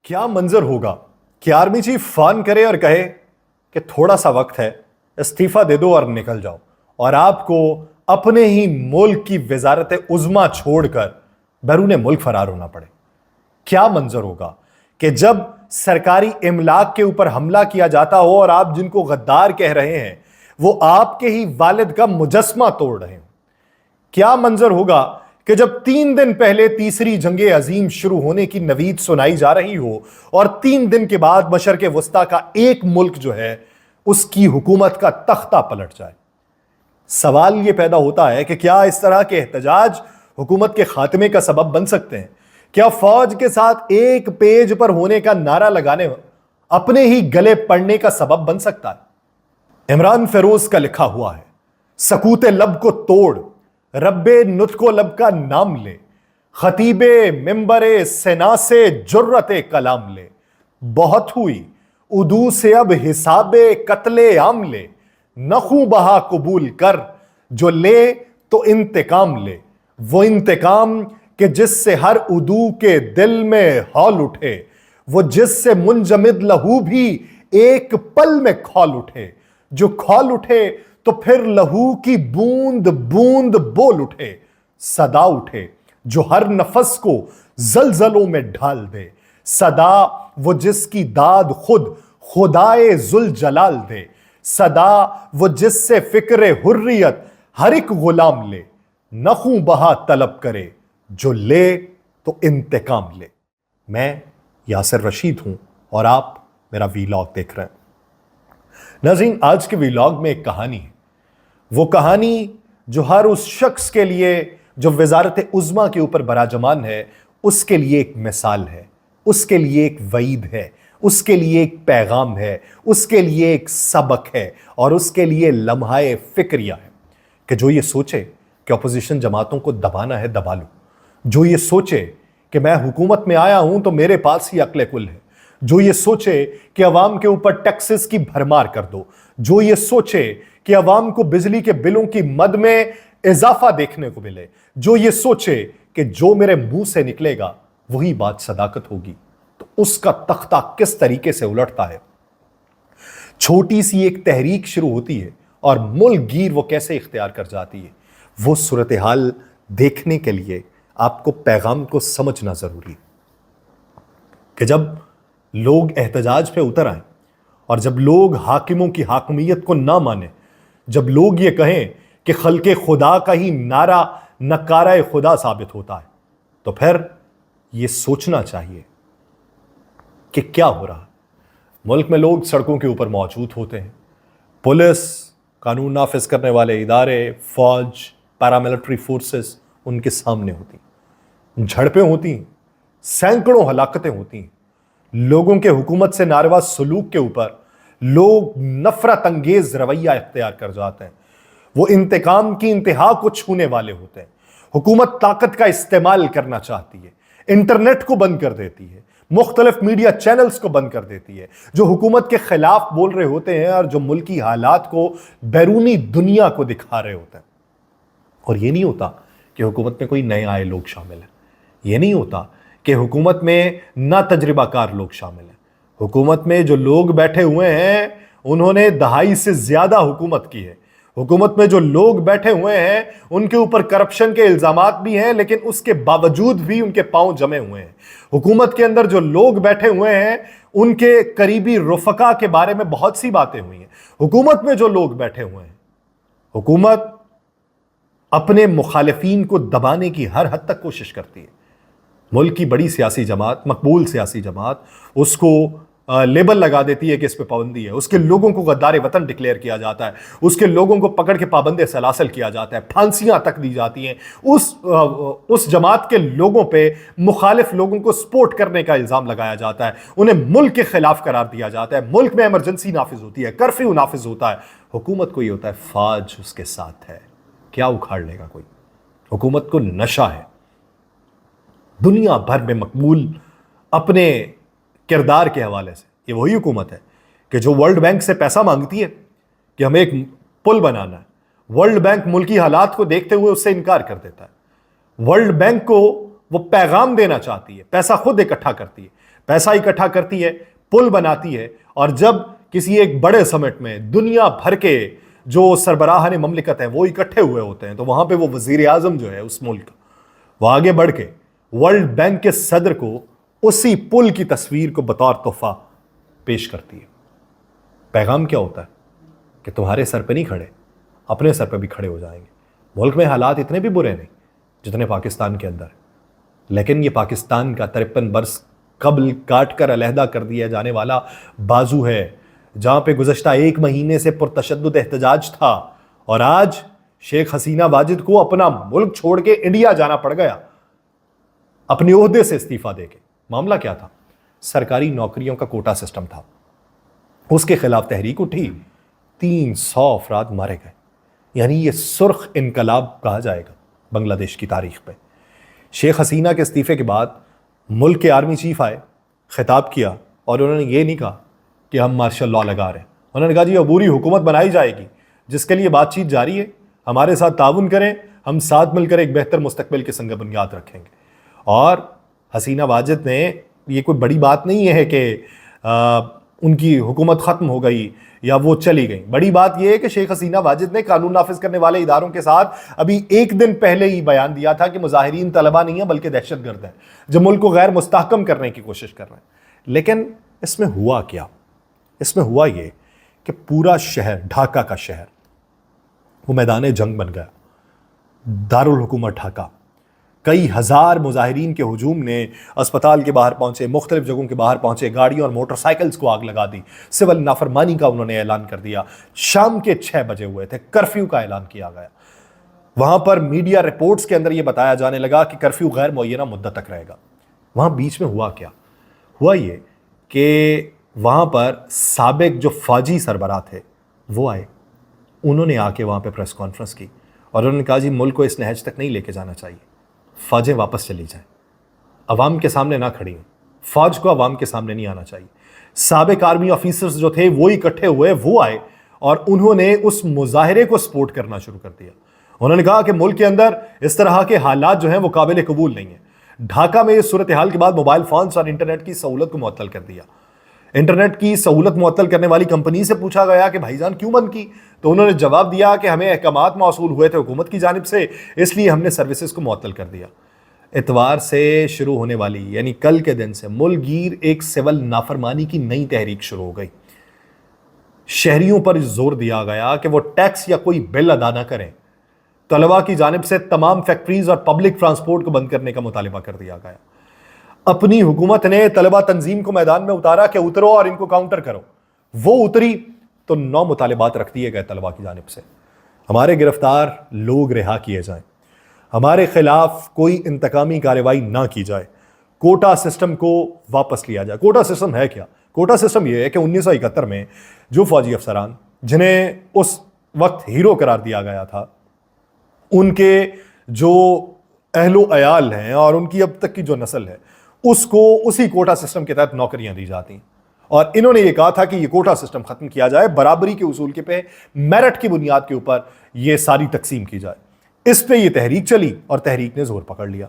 کیا منظر ہوگا کہ آرمی چیف فون کرے اور کہے کہ تھوڑا سا وقت ہے، استعفیٰ دے دو اور نکل جاؤ، اور آپ کو اپنے ہی ملک کی وزارت عظمیٰ چھوڑ کر بیرون ملک فرار ہونا پڑے۔ کیا منظر ہوگا کہ جب سرکاری املاک کے اوپر حملہ کیا جاتا ہو اور آپ جن کو غدار کہہ رہے ہیں وہ آپ کے ہی والد کا مجسمہ توڑ رہے ہیں۔ کیا منظر ہوگا کہ جب 3 دن پہلے تیسری جنگ عظیم شروع ہونے کی نوید سنائی جا رہی ہو اور 3 دن کے بعد مشرق وسطیٰ کا ایک ملک جو ہے اس کی حکومت کا تختہ پلٹ جائے۔ سوال یہ پیدا ہوتا ہے کہ کیا اس طرح کے احتجاج حکومت کے خاتمے کا سبب بن سکتے ہیں؟ کیا فوج کے ساتھ ایک پیج پر ہونے کا نعرہ لگانے اپنے ہی گلے پڑنے کا سبب بن سکتا ہے؟ عمران فیروز کا لکھا ہوا ہے، سکوت لب کو توڑ، رب نطق و لب کا نام لے، خطیب ممبر سنا سے جرت کلام لے، بہت ہوئی ادو سے اب حساب قتل عام لے، نخوں بہا قبول کر، جو لے تو انتقام لے، وہ انتقام کہ جس سے ہر ادو کے دل میں ہول اٹھے، وہ جس سے منجمد لہو بھی ایک پل میں کھول اٹھے، جو کھول اٹھے تو پھر لہو کی بوند بوند بول اٹھے، صدا اٹھے جو ہر نفس کو زلزلوں میں ڈھال دے، صدا وہ جس کی داد خود خدائے ذوالجلال دے، صدا وہ جس سے فکر حریت ہر ایک غلام لے، نخوں بہا طلب کرے، جو لے تو انتقام لے۔ میں یاسر رشید ہوں اور آپ میرا ویلاگ دیکھ رہے ہیں۔ ناظرین، آج کے ویلاگ میں ایک کہانی ہے، وہ کہانی جو ہر اس شخص کے لیے جو وزارت عظمیٰ کے اوپر براجمان ہے اس کے لیے ایک مثال ہے، اس کے لیے ایک وعید ہے، اس کے لیے ایک پیغام ہے، اس کے لیے ایک سبق ہے اور اس کے لیے لمحہ فکریہ ہے کہ جو یہ سوچے کہ اپوزیشن جماعتوں کو دبانا ہے دبا لو، جو یہ سوچے کہ میں حکومت میں آیا ہوں تو میرے پاس ہی عقل کل ہے، جو یہ سوچے کہ عوام کے اوپر ٹیکسز کی بھرمار کر دو، جو یہ سوچے کہ عوام کو بجلی کے بلوں کی مد میں اضافہ دیکھنے کو ملے، جو یہ سوچے کہ جو میرے منہ سے نکلے گا وہی بات صداقت ہوگی، تو اس کا تختہ کس طریقے سے الٹتا ہے۔ چھوٹی سی ایک تحریک شروع ہوتی ہے اور ملک گیر وہ کیسے اختیار کر جاتی ہے، وہ صورتحال دیکھنے کے لیے آپ کو پیغام کو سمجھنا ضروری ہے کہ جب لوگ احتجاج پہ اتر آئیں اور جب لوگ حاکموں کی حاکمیت کو نہ مانیں، جب لوگ یہ کہیں کہ خلق خدا کا ہی نعرہ نکارہ خدا ثابت ہوتا ہے، تو پھر یہ سوچنا چاہیے کہ کیا ہو رہا ہے۔ ملک میں لوگ سڑکوں کے اوپر موجود ہوتے ہیں، پولیس، قانون نافذ کرنے والے ادارے، فوج، پیراملٹری فورسز ان کے سامنے ہوتی ہیں، جھڑپیں ہوتی ہیں، سینکڑوں ہلاکتیں ہوتی ہیں، لوگوں کے حکومت سے ناروا سلوک کے اوپر لوگ نفرت انگیز رویہ اختیار کر جاتے ہیں، وہ انتقام کی انتہا کو چھونے والے ہوتے ہیں، حکومت طاقت کا استعمال کرنا چاہتی ہے، انٹرنیٹ کو بند کر دیتی ہے، مختلف میڈیا چینلز کو بند کر دیتی ہے، جو حکومت کے خلاف بول رہے ہوتے ہیں اور جو ملکی حالات کو بیرونی دنیا کو دکھا رہے ہوتے ہیں۔ اور یہ نہیں ہوتا کہ حکومت میں کوئی نئے آئے لوگ شامل ہیں، یہ نہیں ہوتا کہ حکومت میں نا تجربہ کار لوگ شامل ہیں۔ حکومت میں جو لوگ بیٹھے ہوئے ہیں انہوں نے دہائی سے زیادہ حکومت کی ہے، حکومت میں جو لوگ بیٹھے ہوئے ہیں ان کے اوپر کرپشن کے الزامات بھی ہیں لیکن اس کے باوجود بھی ان کے پاؤں جمے ہوئے ہیں، حکومت کے اندر جو لوگ بیٹھے ہوئے ہیں ان کے قریبی رفقا کے بارے میں بہت سی باتیں ہوئی ہیں، حکومت میں جو لوگ بیٹھے ہوئے ہیں، حکومت اپنے مخالفین کو دبانے کی ہر حد تک کوشش کرتی ہے۔ ملک کی بڑی سیاسی جماعت، مقبول سیاسی جماعت، اس کو لیبل لگا دیتی ہے کہ اس پہ پابندی ہے، اس کے لوگوں کو غدار وطن ڈکلیئر کیا جاتا ہے، اس کے لوگوں کو پکڑ کے پابند سلاسل کیا جاتا ہے، پھانسیاں تک دی جاتی ہیں، اس جماعت کے لوگوں پہ مخالف لوگوں کو سپورٹ کرنے کا الزام لگایا جاتا ہے، انہیں ملک کے خلاف قرار دیا جاتا ہے، ملک میں ایمرجنسی نافذ ہوتی ہے، کرفیو نافذ ہوتا ہے، حکومت کو یہ ہوتا ہے فوج اس کے ساتھ ہے، کیا اکھاڑ لے گا کوئی؟ حکومت کو نشہ ہے، دنیا بھر میں مقبول اپنے کردار کے حوالے سے یہ وہی حکومت ہے کہ جو ورلڈ بینک سے پیسہ مانگتی ہے کہ ہمیں ایک پل بنانا ہے، ورلڈ بینک ملکی حالات کو دیکھتے ہوئے اس سے انکار کر دیتا ہے، ورلڈ بینک کو وہ پیغام دینا چاہتی ہے، پیسہ خود اکٹھا کرتی ہے، پیسہ اکٹھا کرتی ہے، پل بناتی ہے، اور جب کسی ایک بڑے سمٹ میں دنیا بھر کے جو سربراہان مملکت ہیں وہ اکٹھے ہوئے ہوتے ہیں تو وہاں پہ وہ وزیر اعظم جو ہے اس ملک کا، وہ آگے بڑھ کے ورلڈ بینک کے صدر کو اسی پل کی تصویر کو بطور تحفہ پیش کرتی ہے۔ پیغام کیا ہوتا ہے کہ تمہارے سر پہ نہیں کھڑے، اپنے سر پہ بھی کھڑے ہو جائیں گے۔ ملک میں حالات اتنے بھی برے نہیں جتنے پاکستان کے اندر، لیکن یہ پاکستان کا 53 برس قبل کاٹ کر علیحدہ کر دیا جانے والا بازو ہے، جہاں پہ گزشتہ 1 مہینے سے پرتشدد احتجاج تھا، اور آج شیخ حسینہ واجد کو اپنا ملک چھوڑ کے انڈیا جانا پڑ گیا اپنے عہدے سے استعفیٰ دے کے۔ معاملہ کیا تھا؟ سرکاری نوکریوں کا کوٹا سسٹم تھا، اس کے خلاف تحریک اٹھی، 300 افراد مارے گئے، یعنی یہ سرخ انقلاب کہا جائے گا بنگلہ دیش کی تاریخ پہ۔ شیخ حسینہ کے استعفے کے بعد ملک کے آرمی چیف آئے، خطاب کیا، اور انہوں نے یہ نہیں کہا کہ ہم مارشل لا لگا رہے ہیں، انہوں نے کہا جی عبوری حکومت بنائی جائے گی جس کے لیے بات چیت جاری ہے، ہمارے ساتھ تعاون کریں، ہم ساتھ مل کر ایک بہتر مستقبل کے سنگ بنیاد رکھیں گے۔ اور حسینہ واجد نے، یہ کوئی بڑی بات نہیں ہے کہ ان کی حکومت ختم ہو گئی یا وہ چلی گئی، بڑی بات یہ ہے کہ شیخ حسینہ واجد نے قانون نافذ کرنے والے اداروں کے ساتھ ابھی 1 دن پہلے ہی بیان دیا تھا کہ مظاہرین طلبہ نہیں ہیں بلکہ دہشت گرد ہیں جو ملک کو غیر مستحکم کرنے کی کوشش کر رہے ہیں۔ لیکن اس میں ہوا کیا؟ اس میں ہوا یہ کہ پورا شہر، ڈھاکہ کا شہر، وہ میدان جنگ بن گیا، دارالحکومت ڈھاکہ۔ کئی ہزار مظاہرین کے ہجوم نے اسپتال کے باہر پہنچے، مختلف جگہوں کے باہر پہنچے، گاڑیوں اور موٹر سائیکلز کو آگ لگا دی، سول نافرمانی کا انہوں نے اعلان کر دیا۔ شام کے 6 بجے ہوئے تھے، کرفیو کا اعلان کیا گیا۔ وہاں پر میڈیا رپورٹس کے اندر یہ بتایا جانے لگا کہ کرفیو غیر معینہ مدت تک رہے گا۔ وہاں بیچ میں ہوا کیا؟ ہوا یہ کہ وہاں پر سابق جو فوجی سربراہ تھے وہ آئے، انہوں نے آ کے وہاں پہ پریس کانفرنس کی، اور انہوں نے کہا جی ملک کو اس نہج تک نہیں لے کے جانا چاہیے، فوجیں واپس چلی جائیں، عوام کے سامنے نہ کھڑی ہوں، فوج کو عوام کے سامنے نہیں آنا چاہیے۔ سابق آرمی آفیسرز جو تھے وہ اکٹھے ہوئے، وہ آئے اور انہوں نے اس مظاہرے کو سپورٹ کرنا شروع کر دیا۔ انہوں نے کہا کہ ملک کے اندر اس طرح کے حالات جو ہیں وہ قابل قبول نہیں ہیں۔ ڈھاکہ میں اس صورتحال کے بعد موبائل فونز اور انٹرنیٹ کی سہولت کو معطل کر دیا۔ انٹرنیٹ کی سہولت معطل کرنے والی کمپنی سے پوچھا گیا کہ بھائی جان کیوں بند کی، تو انہوں نے جواب دیا کہ ہمیں احکامات موصول ہوئے تھے حکومت کی جانب سے، اس لیے ہم نے سروسز کو معطل کر دیا۔ اتوار سے شروع ہونے والی، یعنی کل کے دن سے، ملک گیر ایک سول نافرمانی کی نئی تحریک شروع ہو گئی۔ شہریوں پر زور دیا گیا کہ وہ ٹیکس یا کوئی بل ادا نہ کریں۔ طلباء کی جانب سے تمام فیکٹریز اور پبلک ٹرانسپورٹ کو بند کرنے کا مطالبہ کر دیا گیا۔ اپنی حکومت نے طلباء تنظیم کو میدان میں اتارا کہ اترو اور ان کو کاؤنٹر کرو۔ وہ اتری تو 9 مطالبات رکھ دیے گئے طلباء کی جانب سے۔ ہمارے گرفتار لوگ رہا کیے جائیں، ہمارے خلاف کوئی انتقامی کارروائی نہ کی جائے، کوٹا سسٹم کو واپس لیا جائے۔ کوٹا سسٹم ہے کیا؟ کوٹا سسٹم یہ ہے کہ 1971 میں جو فوجی افسران جنہیں اس وقت ہیرو قرار دیا گیا تھا، ان کے جو اہل و عیال ہیں اور ان کی اب تک کی جو نسل ہے، اس کو اسی کوٹا سسٹم کے تحت نوکریاں دی جاتی ہیں۔ اور انہوں نے یہ کہا تھا کہ یہ کوٹا سسٹم ختم کیا جائے، برابری کے اصول کے پہ، میرٹ کی بنیاد کے اوپر یہ ساری تقسیم کی جائے۔ اس پہ یہ تحریک چلی اور تحریک نے زور پکڑ لیا۔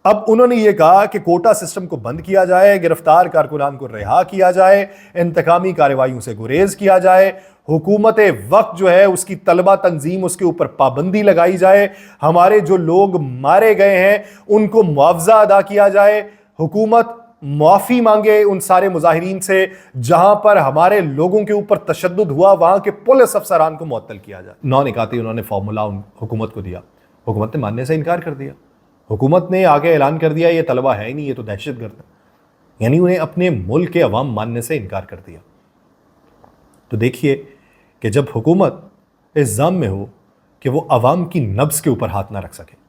اب انہوں نے یہ کہا کہ کوٹا سسٹم کو بند کیا جائے، گرفتار کارکنان کو رہا کیا جائے، انتقامی کارروائیوں سے گریز کیا جائے، حکومت وقت جو ہے اس کی طلبہ تنظیم، اس کے اوپر پابندی لگائی جائے، ہمارے جو لوگ مارے گئے ہیں ان کو معاوضہ ادا کیا جائے، حکومت معافی مانگے ان سارے مظاہرین سے، جہاں پر ہمارے لوگوں کے اوپر تشدد ہوا وہاں کے پولیس افسران کو معطل کیا جائے۔ 9 نکاتی انہوں نے فارمولا حکومت کو دیا، حکومت نے ماننے سے انکار کر دیا۔ حکومت نے آگے اعلان کر دیا یہ طلبہ ہے ہی نہیں، یہ تو دہشت گرد ہے، یعنی انہیں اپنے ملک کے عوام ماننے سے انکار کر دیا۔ تو دیکھیے کہ جب حکومت اس ذم میں ہو کہ وہ عوام کی نبض کے اوپر ہاتھ نہ رکھ سکے۔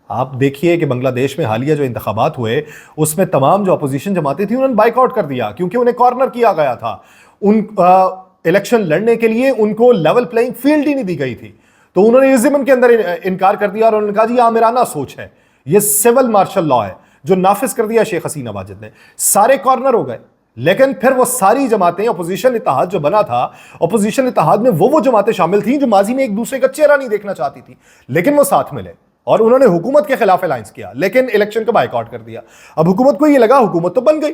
آپ دیکھیے کہ بنگلہ دیش میں حالیہ جو انتخابات ہوئے اس میں تمام جو اپوزیشن جماعتیں تھیں انہوں نے بائیک آؤٹ کر دیا، کیونکہ انہیں کارنر کیا گیا تھا۔ ان الیکشن لڑنے کے لیے ان کو لیول پلینگ فیلڈ ہی نہیں دی گئی تھی، تو انہوں نے اس ضمن کے اندر انکار کر دیا اور انہوں نے کہا جی یہ آمرانہ سوچ ہے، یہ سول مارشل لا ہے جو نافذ کر دیا شیخ حسینہ واجد نے۔ سارے کارنر ہو گئے، لیکن پھر وہ ساری جماعتیں، اپوزیشن اتحاد جو بنا تھا، اپوزیشن اتحاد میں وہ جماعتیں شامل تھیں جو ماضی میں ایک دوسرے کا چہرہ نہیں دیکھنا چاہتی تھی، لیکن وہ ساتھ ملے اور انہوں نے حکومت کے خلاف الائنس کیا، لیکن الیکشن کا بائیک آؤٹ کر دیا۔ اب حکومت کو یہ لگا حکومت تو بن گئی،